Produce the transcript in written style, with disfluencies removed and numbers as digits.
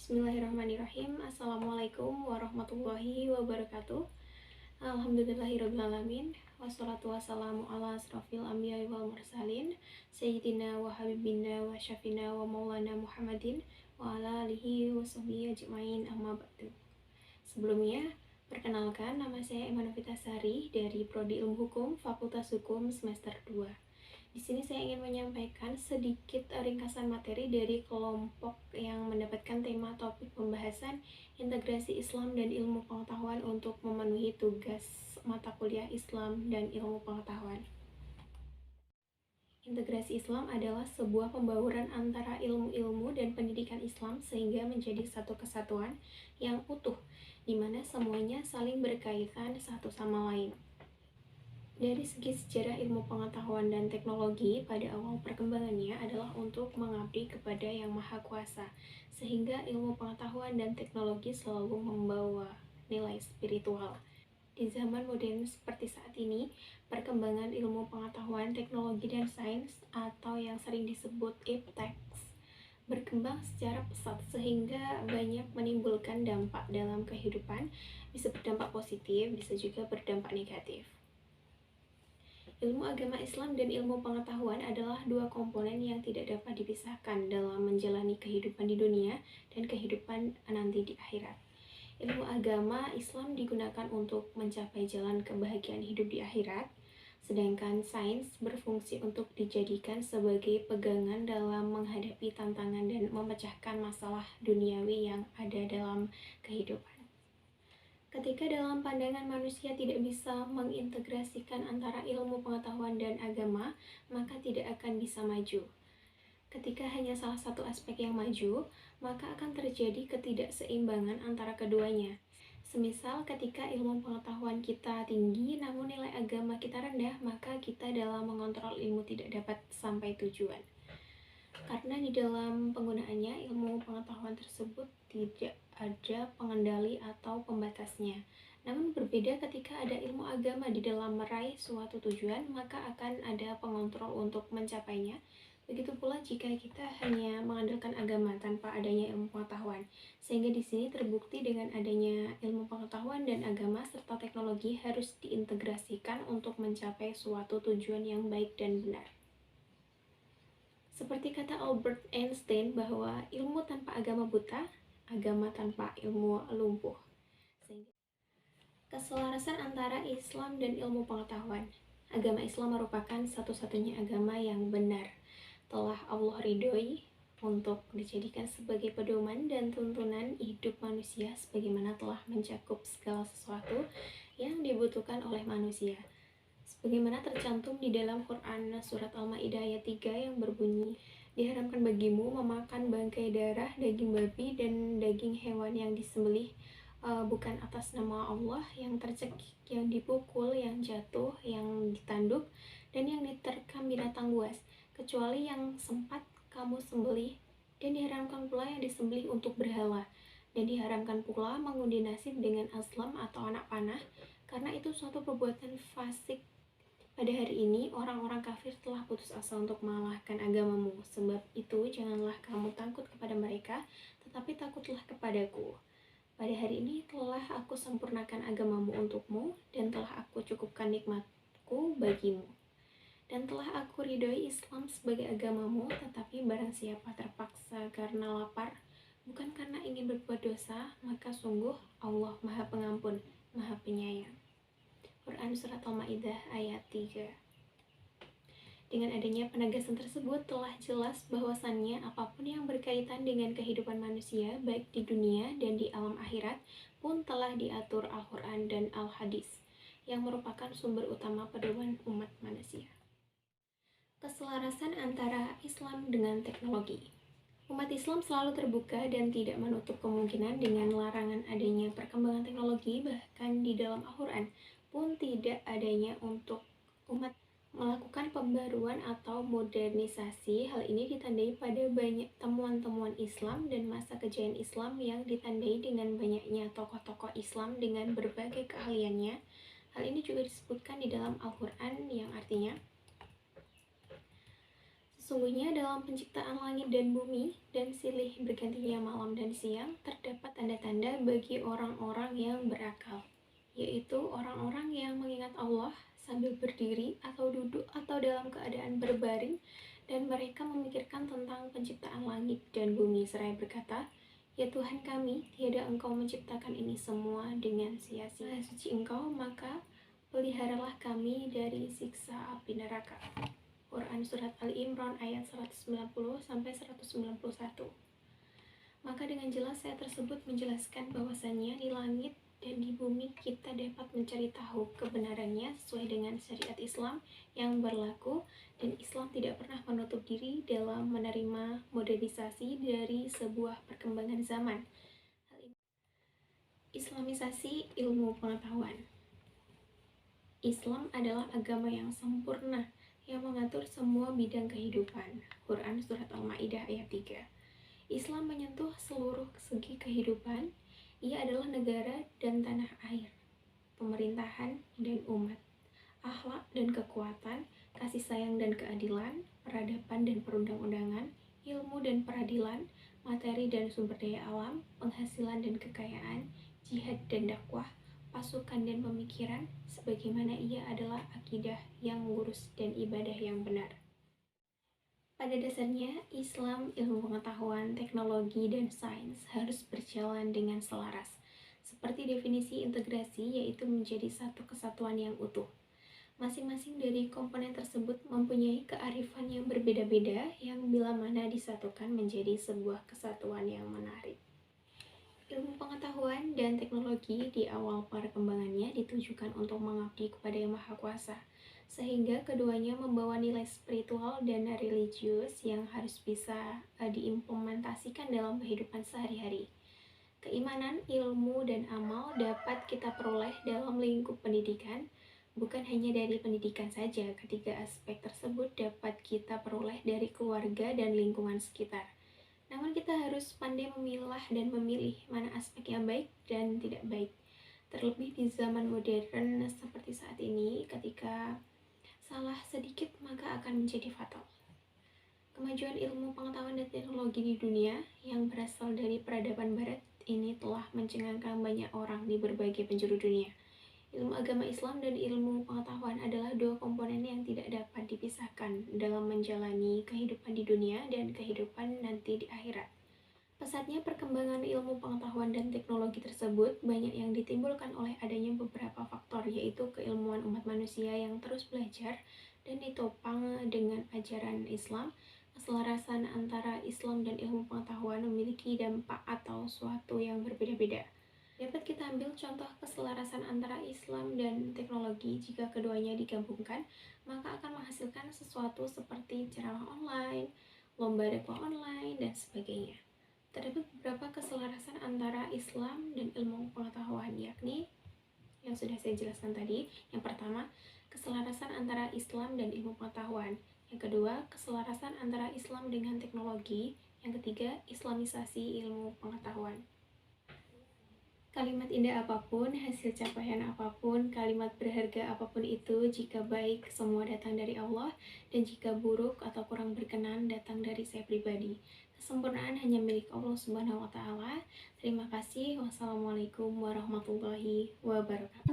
Bismillahirrahmanirrahim. Assalamualaikum warahmatullahi wabarakatuh. Alhamdulillahirrabbilalamin. Wassalatu wassalamu ala asrafil anbiya'i wal mursalin Sayyidina wa habibina wa syafina wa maulana Muhammadin wa ala alihi wa sahbihi ajma'in, amma ba'du. Sebelumnya, perkenalkan, nama saya Iman Novitasari dari Prodi Ilmu Hukum Fakultas Hukum semester 2. Di sini saya ingin menyampaikan sedikit ringkasan materi dari kelompok yang mendapatkan tema topik pembahasan integrasi Islam dan ilmu pengetahuan untuk memenuhi tugas mata kuliah Islam dan ilmu pengetahuan. Integrasi Islam adalah sebuah pembauran antara ilmu-ilmu dan pendidikan Islam sehingga menjadi satu kesatuan yang utuh, di mana semuanya saling berkaitan satu sama lain. Dari segi sejarah ilmu pengetahuan dan teknologi, pada awal perkembangannya adalah untuk mengabdi kepada Yang Maha Kuasa, sehingga ilmu pengetahuan dan teknologi selalu membawa nilai spiritual. Di zaman modern seperti saat ini, perkembangan ilmu pengetahuan, teknologi, dan sains atau yang sering disebut ipteks berkembang secara pesat sehingga banyak menimbulkan dampak dalam kehidupan, bisa berdampak positif, bisa juga berdampak negatif. Ilmu agama Islam dan ilmu pengetahuan adalah dua komponen yang tidak dapat dipisahkan dalam menjalani kehidupan di dunia dan kehidupan nanti di akhirat. Ilmu agama Islam digunakan untuk mencapai jalan kebahagiaan hidup di akhirat, sedangkan sains berfungsi untuk dijadikan sebagai pegangan dalam menghadapi tantangan dan memecahkan masalah duniawi yang ada dalam kehidupan. Ketika dalam pandangan manusia tidak bisa mengintegrasikan antara ilmu pengetahuan dan agama, maka tidak akan bisa maju. Ketika hanya salah satu aspek yang maju, maka akan terjadi ketidakseimbangan antara keduanya. Semisal ketika ilmu pengetahuan kita tinggi namun nilai agama kita rendah, maka kita dalam mengontrol ilmu tidak dapat sampai tujuan. Karena di dalam penggunaannya ilmu pengetahuan tersebut tidak ada pengendali atau pembatasnya. Namun berbeda ketika ada ilmu agama di dalam meraih suatu tujuan, maka akan ada pengontrol untuk mencapainya. Begitu pula jika kita hanya mengandalkan agama tanpa adanya ilmu pengetahuan. Sehingga di sini terbukti dengan adanya ilmu pengetahuan dan agama serta teknologi harus diintegrasikan untuk mencapai suatu tujuan yang baik dan benar. Seperti kata Albert Einstein bahwa ilmu tanpa agama buta, agama tanpa ilmu lumpuh. Sehingga keselarasan antara Islam dan ilmu pengetahuan. Agama Islam merupakan satu-satunya agama yang benar. Telah Allah ridhoi untuk dijadikan sebagai pedoman dan tuntunan hidup manusia sebagaimana telah mencakup segala sesuatu yang dibutuhkan oleh manusia. Sebagaimana tercantum di dalam Quran surat Al-Maidah ayat 3 yang berbunyi, diharamkan bagimu memakan bangkai darah, daging babi, dan daging hewan yang disembelih bukan atas nama Allah, yang tercekik, yang dipukul, yang jatuh, yang ditanduk, dan yang diterkam binatang buas, kecuali yang sempat kamu sembelih, dan diharamkan pula yang disembelih untuk berhala, dan diharamkan pula mengundi nasib dengan aslam atau anak panah, karena itu suatu perbuatan fasik. Pada hari ini, orang-orang kafir telah putus asa untuk mengalahkan agamamu. Sebab itu, janganlah kamu takut kepada mereka, tetapi takutlah kepadaku. Pada hari ini telah aku sempurnakan agamamu untukmu, dan telah aku cukupkan nikmatku bagimu. Dan telah aku ridhoi Islam sebagai agamamu, tetapi barang siapa terpaksa karena lapar, bukan karena ingin berbuat dosa, maka sungguh Allah Maha Pengampun, Maha Penyayang. Quran Surat Al-Maidah ayat 3. Dengan adanya penegasan tersebut telah jelas bahwasannya apapun yang berkaitan dengan kehidupan manusia baik di dunia dan di alam akhirat pun telah diatur Al-Quran dan Al-Hadis yang merupakan sumber utama pedoman umat manusia. Keselarasan antara Islam dengan teknologi. Umat Islam selalu terbuka dan tidak menutup kemungkinan dengan larangan adanya perkembangan teknologi, bahkan di dalam Al-Quran pun tidak adanya untuk umat melakukan pembaruan atau modernisasi. Hal ini ditandai pada banyak temuan-temuan Islam dan masa kejayaan Islam yang ditandai dengan banyaknya tokoh-tokoh Islam dengan berbagai keahliannya. Hal ini juga disebutkan di dalam Al-Quran yang artinya Sungguhnya dalam penciptaan langit dan bumi dan silih bergantinya malam dan siang terdapat tanda-tanda bagi orang-orang yang berakal, yaitu orang-orang yang mengingat Allah sambil berdiri atau duduk atau dalam keadaan berbaring, dan mereka memikirkan tentang penciptaan langit dan bumi seraya berkata, "Ya Tuhan kami, tiada Engkau menciptakan ini semua dengan sia-sia. Maha suci Engkau, maka peliharalah kami dari siksa api neraka." Quran Surat Ali Imran ayat 190-191. Maka dengan jelas ayat tersebut menjelaskan bahwasannya di langit dan di bumi kita dapat mencari tahu kebenarannya sesuai dengan syariat Islam yang berlaku, dan Islam tidak pernah menutup diri dalam menerima modernisasi dari sebuah perkembangan zaman. Islamisasi ilmu pengetahuan. Islam adalah agama yang sempurna yang mengatur semua bidang kehidupan. Quran Surat Al-Ma'idah ayat 3. Islam menyentuh seluruh segi kehidupan. Ia adalah negara dan tanah air, pemerintahan dan umat, akhlak dan kekuatan, kasih sayang dan keadilan, peradaban dan perundang-undangan, ilmu dan peradilan, materi dan sumber daya alam, penghasilan dan kekayaan, jihad dan dakwah, pasukan dan pemikiran, sebagaimana ia adalah akidah yang lurus dan ibadah yang benar. Pada dasarnya, Islam, ilmu pengetahuan, teknologi, dan sains harus berjalan dengan selaras. Seperti definisi integrasi, yaitu menjadi satu kesatuan yang utuh. Masing-masing dari komponen tersebut mempunyai kearifan yang berbeda-beda yang bila mana disatukan menjadi sebuah kesatuan yang menarik. Ilmu pengetahuan dan teknologi di awal perkembangannya ditujukan untuk mengabdi kepada Yang Maha Kuasa, sehingga keduanya membawa nilai spiritual dan religius yang harus bisa diimplementasikan dalam kehidupan sehari-hari. Keimanan, ilmu, dan amal dapat kita peroleh dalam lingkup pendidikan, bukan hanya dari pendidikan saja. Ketiga aspek tersebut dapat kita peroleh dari keluarga dan lingkungan sekitar. Namun kita harus pandai memilah dan memilih mana aspek yang baik dan tidak baik. Terlebih di zaman modern seperti saat ini, ketika salah sedikit maka akan menjadi fatal. Kemajuan ilmu pengetahuan dan teknologi di dunia yang berasal dari peradaban barat ini telah mencengangkan banyak orang di berbagai penjuru dunia. Ilmu agama Islam dan ilmu pengetahuan adalah dua komponen yang tidak dapat dipisahkan dalam menjalani kehidupan di dunia dan kehidupan nanti di akhirat. Pesatnya perkembangan ilmu pengetahuan dan teknologi tersebut banyak yang ditimbulkan oleh adanya beberapa faktor, yaitu keilmuan umat manusia yang terus belajar dan ditopang dengan ajaran Islam. Keselarasan antara Islam dan ilmu pengetahuan memiliki dampak atau suatu yang berbeda-beda. Dapat kita ambil contoh keselarasan antara Islam dan teknologi. Jika keduanya digabungkan, maka akan menghasilkan sesuatu seperti ceramah online, lomba dakwah online, dan sebagainya. Terdapat beberapa keselarasan antara Islam dan ilmu pengetahuan, yakni yang sudah saya jelaskan tadi. Yang pertama, keselarasan antara Islam dan ilmu pengetahuan. Yang kedua, keselarasan antara Islam dengan teknologi. Yang ketiga, Islamisasi ilmu pengetahuan. Kalimat indah apapun, hasil capaian apapun, kalimat berharga apapun itu, jika baik semua datang dari Allah, dan jika buruk atau kurang berkenan datang dari saya pribadi. Kesempurnaan hanya milik Allah Subhanahu wa Ta'ala. Terima kasih. Wassalamualaikum warahmatullahi wabarakatuh.